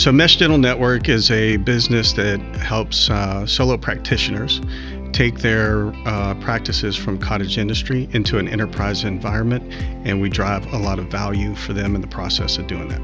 So Mesh Dental Network is a business that helps solo practitioners take their practices from cottage industry into an enterprise environment, and we drive a lot of value for them in the process of doing that.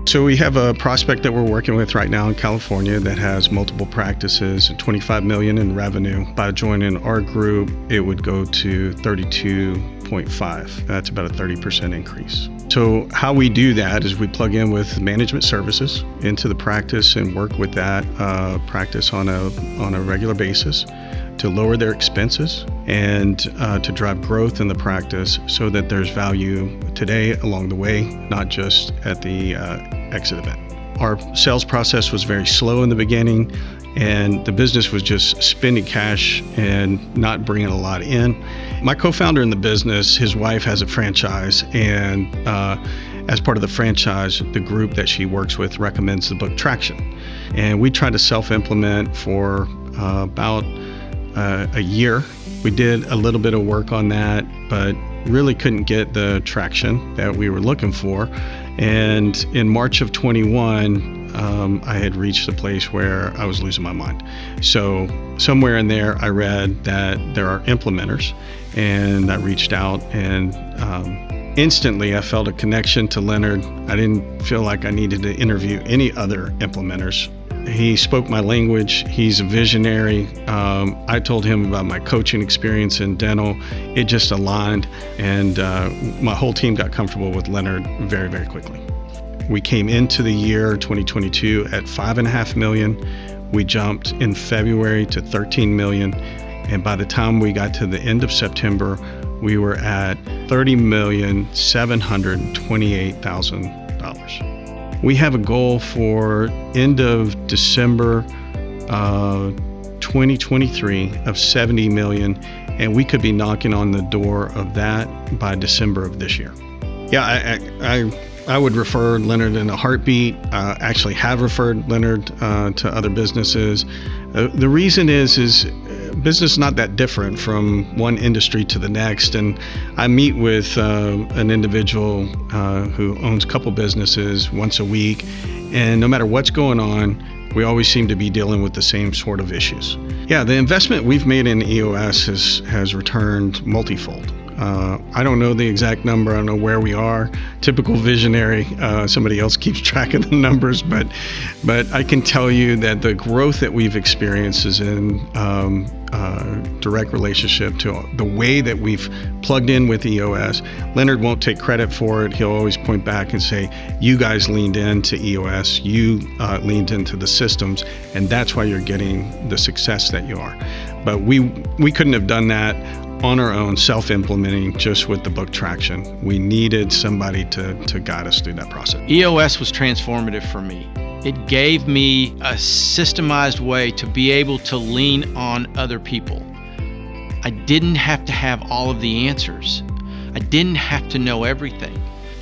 So we have a prospect that we're working with right now in California that has multiple practices and $25 million in revenue. By joining our group, it would go to 32.5. That's about a 30% increase. So how we do that is we plug in with management services into the practice and work with that practice on a regular basis to lower their expenses and to drive growth in the practice so that there's value today along the way, not just at the exit event. Our sales process was very slow in the beginning, and the business was just spending cash and not bringing a lot in. My co-founder in the business, his wife has a franchise, and as part of the franchise, the group that she works with recommends the book Traction. And we tried to self-implement for about a year. We did a little bit of work on that, but really couldn't get the traction that we were looking for. And in March of 21, I had reached a place where I was losing my mind. So somewhere in there, I read that there are implementers, and I reached out, and instantly I felt a connection to Leonard. I didn't feel like I needed to interview any other implementers. He spoke my language. He's a visionary. I told him about my coaching experience in dental. It just aligned, and my whole team got comfortable with Leonard very, very quickly. We came into the year 2022 at $5.5 million. We jumped in February to $13 million, and by the time we got to the end of September, we were at $30,728,000. We have a goal for end of December 2023 of $70 million, and we could be knocking on the door of that by December of this year. Yeah, I would refer Leonard in a heartbeat. Actually have referred Leonard to other businesses. The reason is business is not that different from one industry to the next, and I meet with an individual who owns a couple businesses once a week, and no matter what's going on, we always seem to be dealing with the same sort of issues. Yeah, the investment we've made in EOS has returned multifold. I don't know the exact number. I don't know where we are. Typical visionary. Somebody else keeps track of the numbers, but I can tell you that the growth that we've experienced is in direct relationship to the way that we've plugged in with EOS. Leonard won't take credit for it. He'll always point back and say, you guys leaned into EOS, you leaned into the systems, and that's why you're getting the success that you are. But we couldn't have done that on our own, self-implementing just with the book Traction. We needed somebody to guide us through that process. EOS was transformative for me. It gave me a systemized way to be able to lean on other people. I didn't have to have all of the answers. I didn't have to know everything.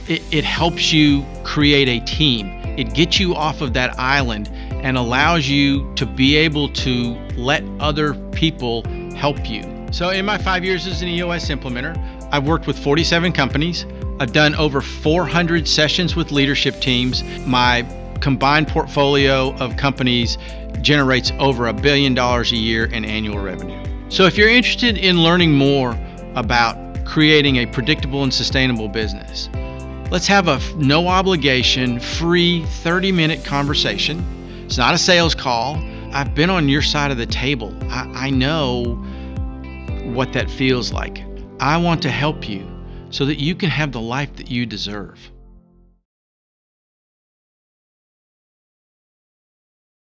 It helps you create a team. It gets you off of that island and allows you to be able to let other people help you. So in my 5 years as an EOS implementer, I've worked with 47 companies. I've done over 400 sessions with leadership teams. My combined portfolio of companies generates over $1 billion a year in annual revenue. So if you're interested in learning more about creating a predictable and sustainable business, let's have a no obligation, free 30-minute conversation. It's not a sales call. I've been on your side of the table. I know what that feels like. I want to help you so that you can have the life that you deserve.